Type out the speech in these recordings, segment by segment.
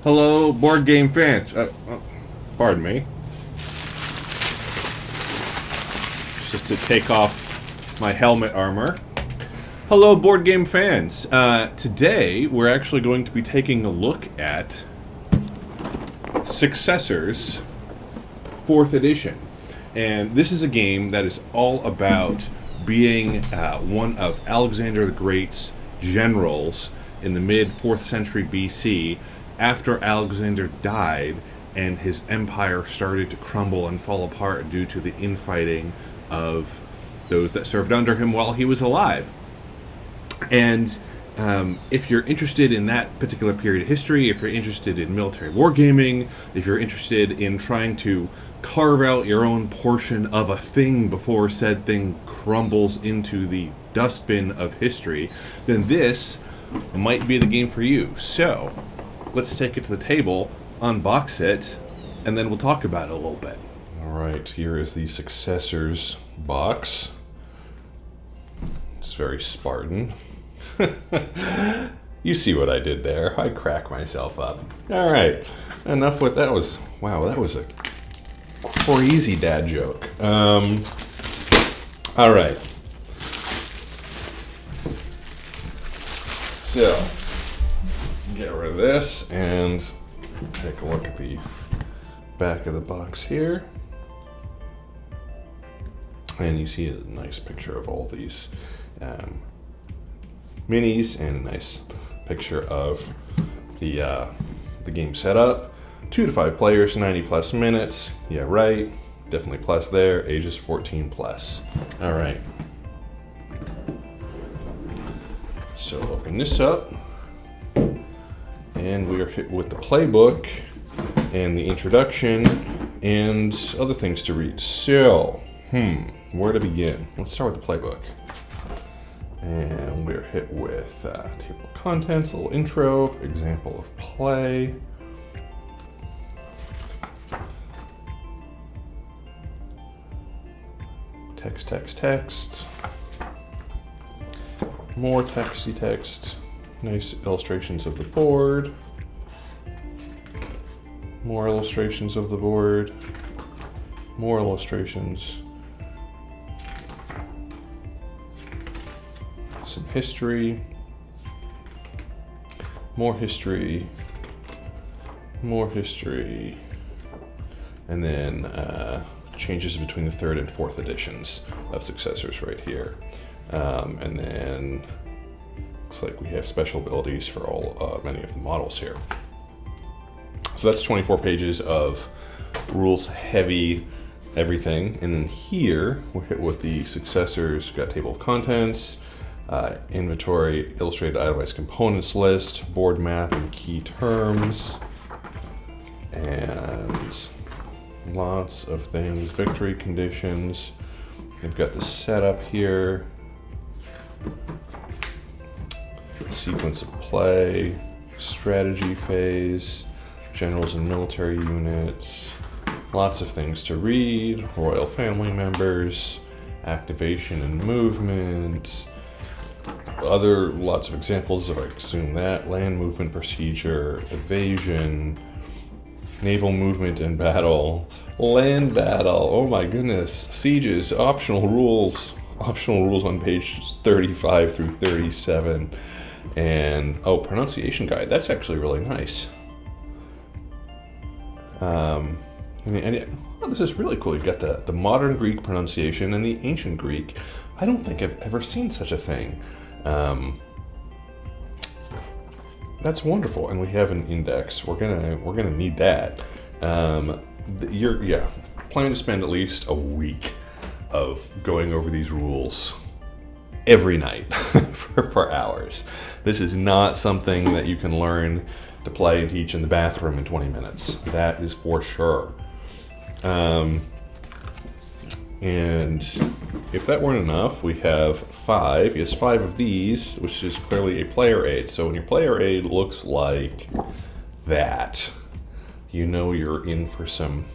Hello, board game fans. Pardon me. Just to take off my helmet armor. Hello, board game fans. Today, we're actually going to be taking a look at Successors 4th edition. And this is a game that is all about being one of Alexander the Great's generals in the mid-4th century BC after Alexander died and his empire started to crumble and fall apart due to the infighting of those that served under him while he was alive. And if you're interested in that particular period of history, if you're interested in military wargaming, if you're interested in trying to carve out your own portion of a thing before said thing crumbles into the dustbin of history, then this might be the game for you. So, let's take it to the table, unbox it, and then we'll talk about it a little bit. Alright, here is the Successors box. It's very Spartan. You see what I did there. I crack myself up. Alright, enough with that. Wow, that was a crazy dad joke. Alright. So, get rid of this and take a look at the back of the box here. And you see a nice picture of all these minis and a nice picture of the game setup. 2 to 5 players, 90 plus minutes. Yeah, right. Definitely plus there. Ages 14 plus. All right. So open this up. And we are hit with the playbook and the introduction and other things to read. So, where to begin? Let's start with the playbook. And we're hit with table of contents, a little intro, example of play. Text. More texty text. Nice illustrations of the board. More illustrations of the board. More illustrations. Some history. More history. More history. And then changes between the 3rd and 4th editions of Successors right here. And then looks like we have special abilities for all many of the models here. So that's 24 pages of rules heavy everything. And then here we're hit with the Successors. We've got table of contents, inventory, illustrated itemized components list, board map and key terms, and lots of things, victory conditions. We've got the setup here, sequence of play, strategy phase, generals and military units, lots of things to read, royal family members, activation and movement, lots of examples if I assume that, land movement procedure, evasion, naval movement and battle, land battle, oh my goodness, sieges, optional rules on page 35 through 37, and pronunciation guide. That's actually really nice. This is really cool. You've got the modern Greek pronunciation and the ancient Greek. I don't think I've ever seen such a thing. That's wonderful, and we have an index. We're gonna need that. Plan to spend at least a week of going over these rules every night for hours. This is not something that you can learn to play and teach in the bathroom in 20 minutes. That is for sure. And if that weren't enough, we have 5 of these, which is clearly a player aid. So when your player aid looks like that, you know you're in for some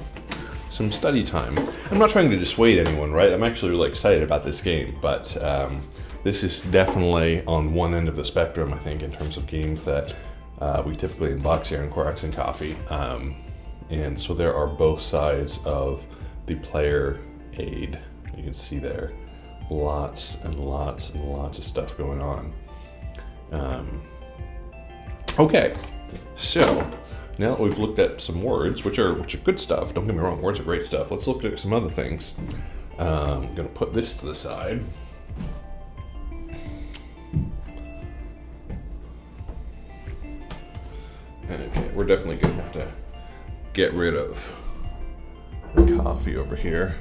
study time. I'm not trying to dissuade anyone, right? I'm actually really excited about this game, but this is definitely on one end of the spectrum, I think, in terms of games that We typically unbox here on Corax&coffee. And so there are both sides of the player aid. You can see there, lots and lots and lots of stuff going on. Okay, so now that we've looked at some words, which are good stuff. Don't get me wrong, words are great stuff. Let's look at some other things. I'm gonna put this to the side. Okay, we're definitely gonna have to get rid of the coffee over here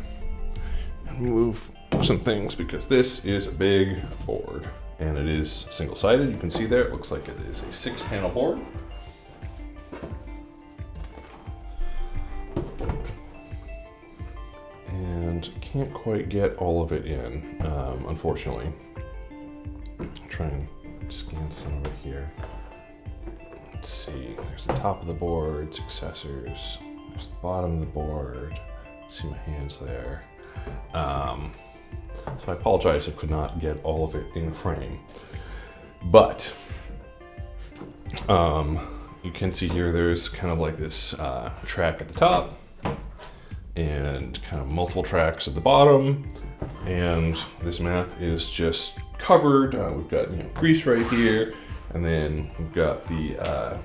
and move some things because this is a big board and it is single-sided. You can see there, it looks like it is a 6-panel board. And can't quite get all of it in, unfortunately. I'll try and scan some over here. Let's see, there's the top of the board, Successors. There's the bottom of the board. See my hands there. So I apologize if I could not get all of it in frame. But you can see here there's kind of like this track at the top and kind of multiple tracks at the bottom. And this map is just covered. We've got Greece right here. And then we've got the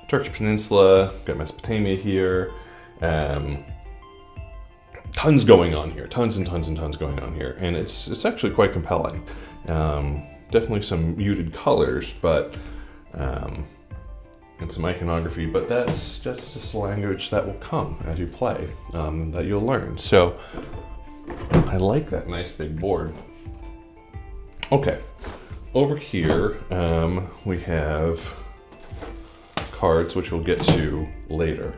Turkish Peninsula, we've got Mesopotamia here. Tons going on here, tons and tons and tons going on here. And it's actually quite compelling. Definitely some muted colors, but and some iconography, but that's just a language that will come as you play, that you'll learn. So I like that nice big board. Okay. Over here, we have cards, which we'll get to later.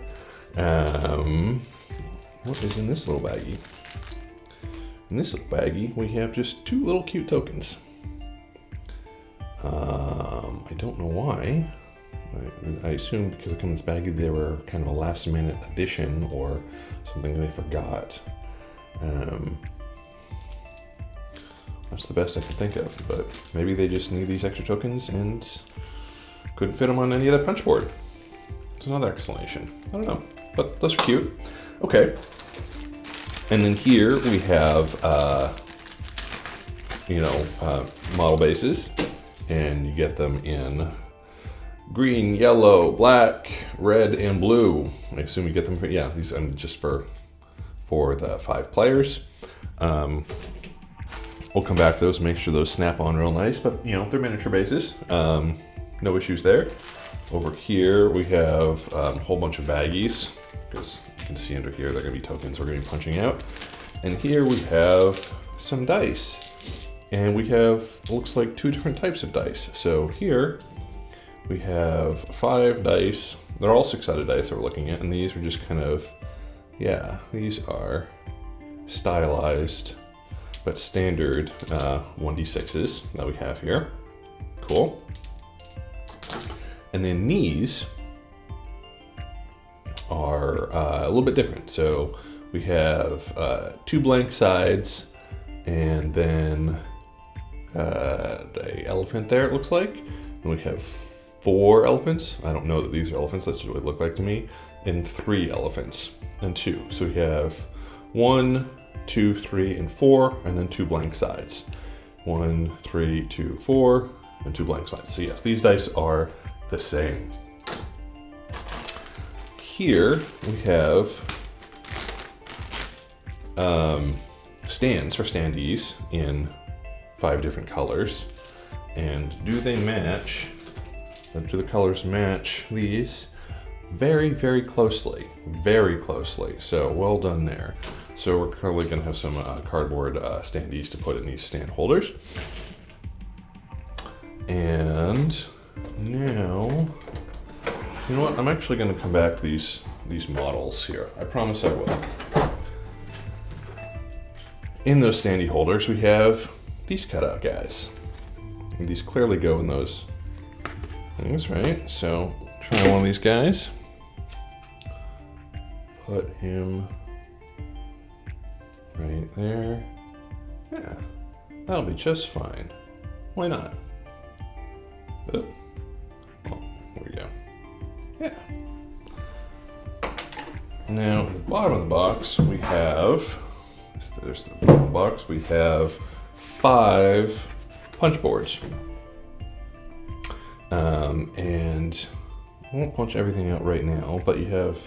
What is in this little baggie? In this little baggie, we have just 2 little cute tokens. I don't know why. I assume because it comes in this baggie, they were kind of a last-minute addition or something they forgot. That's the best I can think of, but maybe they just need these extra tokens and couldn't fit them on any other punch board. It's another explanation. I don't know, but those are cute. Okay. And then here we have, model bases, and you get them in green, yellow, black, red, and blue. I assume you get them for, these are just for the 5 players. We'll come back to those, make sure those snap on real nice, but they're miniature bases. No issues there. Over here we have a whole bunch of baggies, because you can see under here they're gonna be tokens we're gonna be punching out. And here we have some dice. And we have, looks like 2 different types of dice. So here we have 5 dice. They're all 6-sided dice that we're looking at, and these are just kind of, these are stylized but standard 1d6s that we have here. Cool. And then these are a little bit different. So we have 2 blank sides and then a elephant there, it looks like. And we have 4 elephants. I don't know that these are elephants, that's just what it looked like to me. And 3 elephants and 2. So we have 1, 2, 3, and 4, and then 2 blank sides. 1, 3, 2, 4, and 2 blank sides. So yes, these dice are the same. Here we have stands for standees in 5 different colors. And do they match, or do the colors match these? Very, very closely. Very closely. So well done there. So we're currently going to have some cardboard standees to put in these stand holders. And now, you know what? I'm actually going to come back to these models here. I promise I will. In those standee holders, we have these cutout guys. And these clearly go in those things, right? So try one of these guys. Put him right there. Yeah, that'll be just fine. Why not? Oh, well, Yeah. Now, at the bottom of the box, we have, there's the bottom of the box, we have 5 punch boards. And I won't punch everything out right now, but you have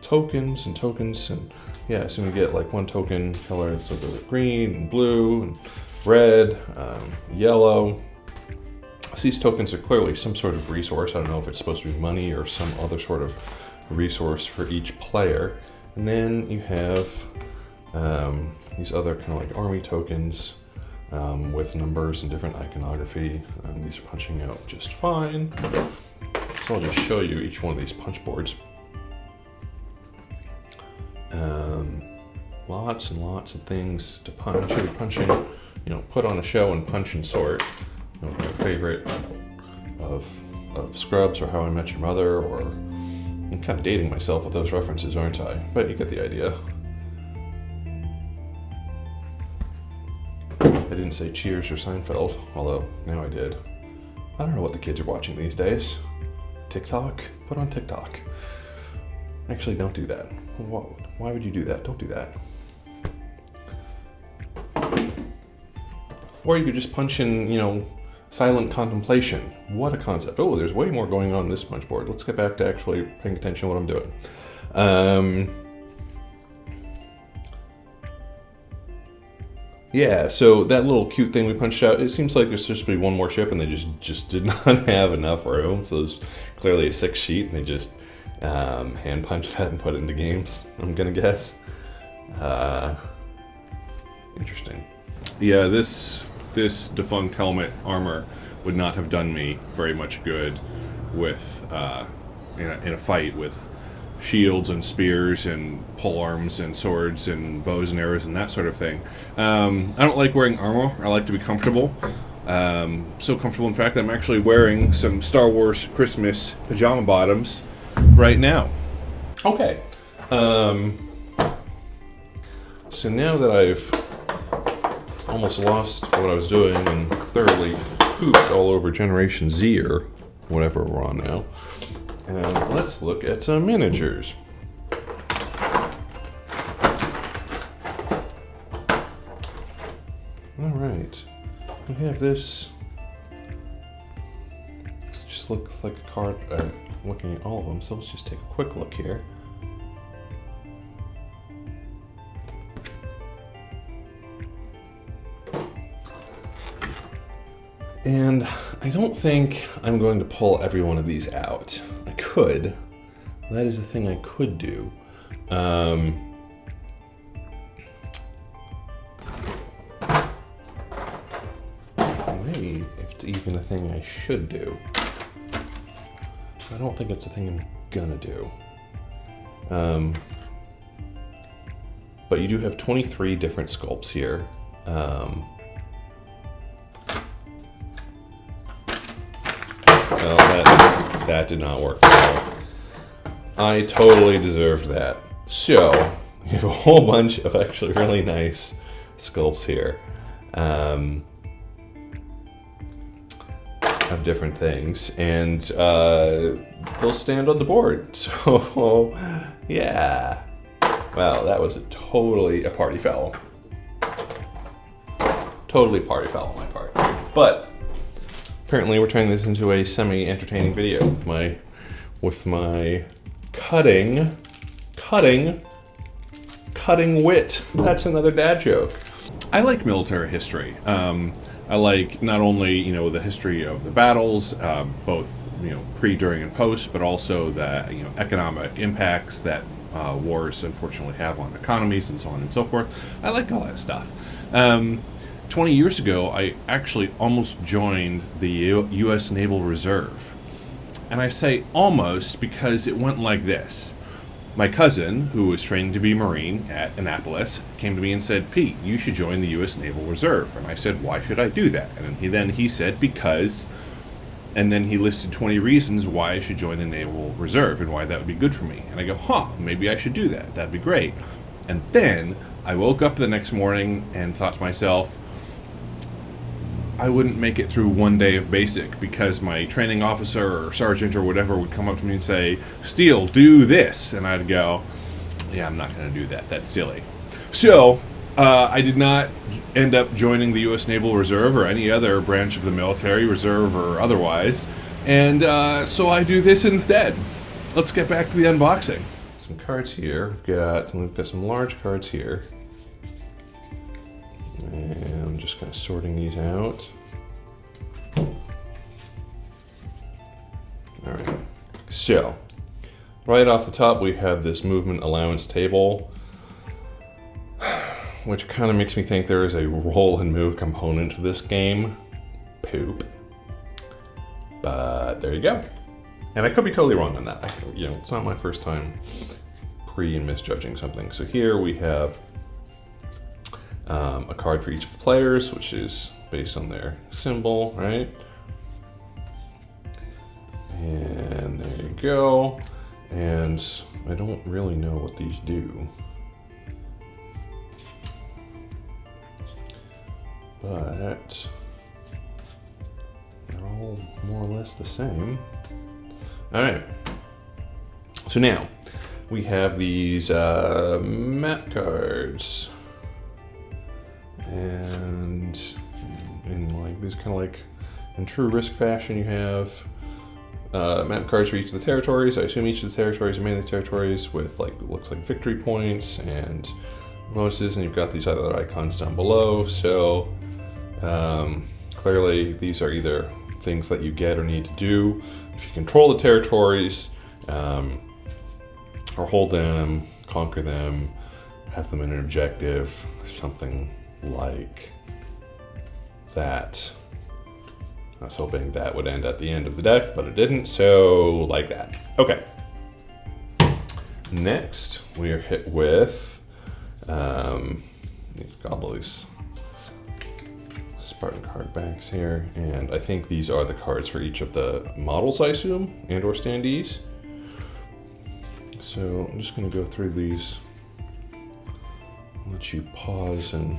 tokens and tokens, and yeah, so we get like one token color, so there's green and blue and red, yellow. So these tokens are clearly some sort of resource. I don't know if it's supposed to be money or some other sort of resource for each player. And then you have these other kind of like army tokens with numbers and different iconography. These are punching out just fine. So I'll just show you each one of these punch boards. Lots and lots of things to punch. You're punching, put on a show and punch and sort. My favorite of Scrubs or How I Met Your Mother, or I'm kind of dating myself with those references, aren't I? But you get the idea. I didn't say Cheers or Seinfeld, although now I did. I don't know what the kids are watching these days. TikTok? Put on TikTok. Actually, don't do that. Why would you do that? Don't do that. Or you could just punch in, silent contemplation. What a concept. Oh, there's way more going on in this punch board. Let's get back to actually paying attention to what I'm doing. Yeah, so that little cute thing we punched out, it seems like there's supposed to be one more ship and they just did not have enough room. So there's clearly a 6 sheet and they just hand punched that and put it into games, I'm gonna guess. Interesting. Yeah, this defunct helmet armor would not have done me very much good with in a fight with shields and spears and polearms and swords and bows and arrows and that sort of thing. I don't like wearing armor. I like to be comfortable. So comfortable, in fact, that I'm actually wearing some Star Wars Christmas pajama bottoms right now. Okay. So now that I've almost lost what I was doing and thoroughly pooped all over Generation Z or whatever we're on now, let's look at some miniatures. Alright, we have this. This just looks like a card, looking at all of them, so let's just take a quick look here. And I don't think I'm going to pull every one of these out. I could. That is a thing I could do. Maybe it's even a thing I should do. I don't think it's a thing I'm gonna do. But you do have 23 different sculpts here. Well, that did not work at all. I totally deserved that. So, you have a whole bunch of actually really nice sculpts here. Of different things. And they'll stand on the board. So, yeah. Wow, that was totally a party foul. Totally party foul on my part. But apparently we're turning this into a semi-entertaining video with my cutting wit. That's another dad joke. I like military history. I like not only, the history of the battles, both, pre, during, and post, but also the, economic impacts that wars unfortunately have on economies and so on and so forth. I like all that stuff. 20 years ago, I actually almost joined the U.S. Naval Reserve. And I say almost because it went like this. My cousin, who was training to be a Marine at Annapolis, came to me and said, "Pete, you should join the U.S. Naval Reserve." And I said, "Why should I do that?" And then he said, "Because," and then he listed 20 reasons why I should join the Naval Reserve and why that would be good for me. And I go, maybe I should do that. That'd be great. And then I woke up the next morning and thought to myself, I wouldn't make it through one day of basic because my training officer or sergeant or whatever would come up to me and say, Steele, do this. And I'd go, yeah, I'm not going to do that. That's silly. So I did not end up joining the U.S. Naval Reserve or any other branch of the military, reserve or otherwise. And so I do this instead. Let's get back to the unboxing. Some cards here. We've got some large cards here. And I'm just kind of sorting these out. Alright. So, right off the top we have this movement allowance table, which kind of makes me think there is a roll and move component to this game. Poop. But there you go. And I could be totally wrong on that. It's not my first time pre and misjudging something. So here we have a card for each of the players, which is based on their symbol, right? And there you go. And I don't really know what these do, but they're all more or less the same. All right. So now we have these map cards. And in like these kind of like in true Risk fashion, you have map cards for each of the territories. I assume each of the territories are mainly territories with like looks like victory points and bonuses, and you've got these other icons down below. So clearly these are either things that you get or need to do if you control the territories, or hold them, conquer them, have them in an objective, something like that. I was hoping that would end at the end of the deck, but it didn't, so like that. Okay. Next, we are hit with we've got all these Spartan card backs here, and I think these are the cards for each of the models, I assume, and or standees. So I'm just going to go through these. I'll let you pause and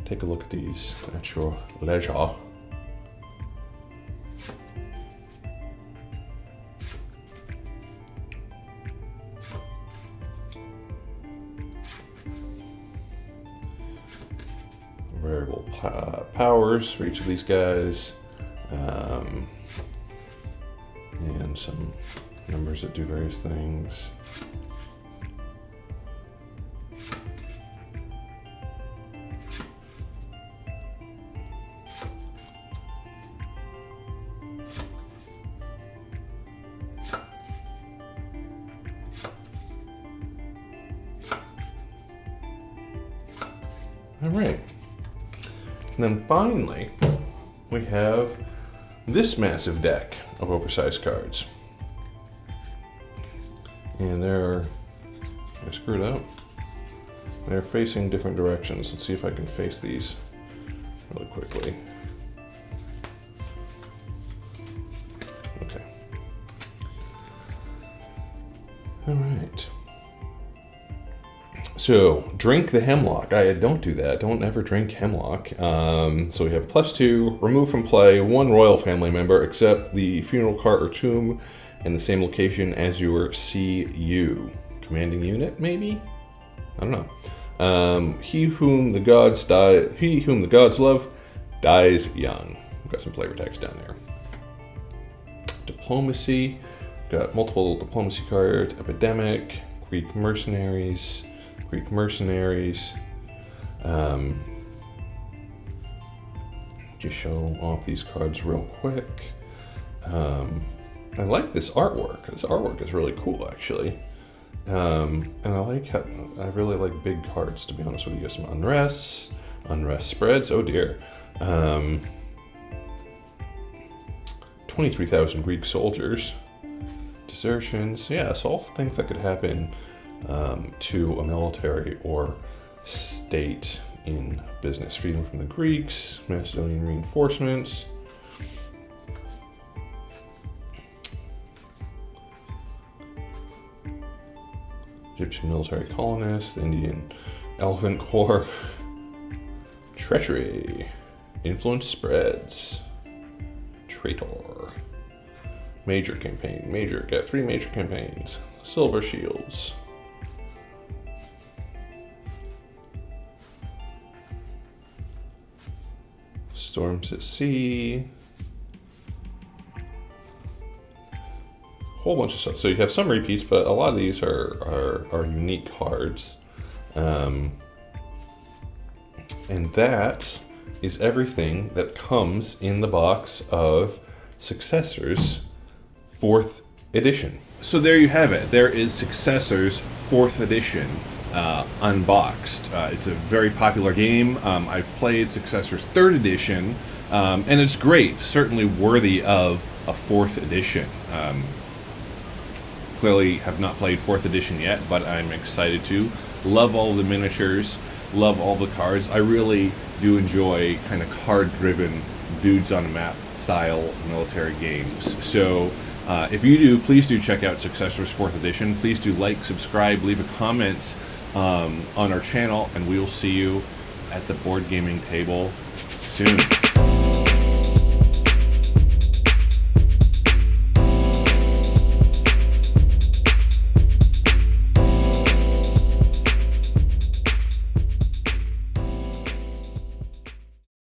take a look at these at your leisure. Variable powers for each of these guys, and some numbers that do various things. All right. And then finally, we have this massive deck of oversized cards. And they're screwed up. They're facing different directions. Let's see if I can face these really quickly. Okay. All right. So, drink the hemlock. I don't do that. Don't ever drink hemlock. So we have +2, remove from play 1 royal family member except the funeral cart or tomb in the same location as your CU. Commanding unit, maybe? I don't know. He whom the gods love dies young. We've got some flavor text down there. Diplomacy. Got multiple diplomacy cards. Epidemic. Greek mercenaries. Just show off these cards real quick. I like this artwork. This artwork is really cool, actually. And I really like big cards, to be honest with you. Some unrest spreads. Oh dear. 23,000 Greek soldiers. Desertions. Yeah, so all the things that could happen to a military or state in business. Freedom from the Greeks, Macedonian reinforcements. Egyptian military colonists, Indian Elephant Corps, treachery, Influence spreads. Traitor. Major campaign. Major. Got 3 major campaigns. Silver shields. Storms at Sea. Whole bunch of stuff. So you have some repeats, but a lot of these are unique cards. And that is everything that comes in the box of Successors 4th edition. So there you have it. There is Successors 4th edition unboxed. It's a very popular game. I've played Successors 3rd edition, and it's great. Certainly worthy of a 4th edition. Clearly have not played 4th edition yet, but I'm excited to. Love all the miniatures. Love all the cards. I really do enjoy kind of card-driven, dudes on a map style military games. So if you do, please do check out Successors 4th edition. Please do like, subscribe, leave a comment on our channel, and we will see you at the board gaming table soon.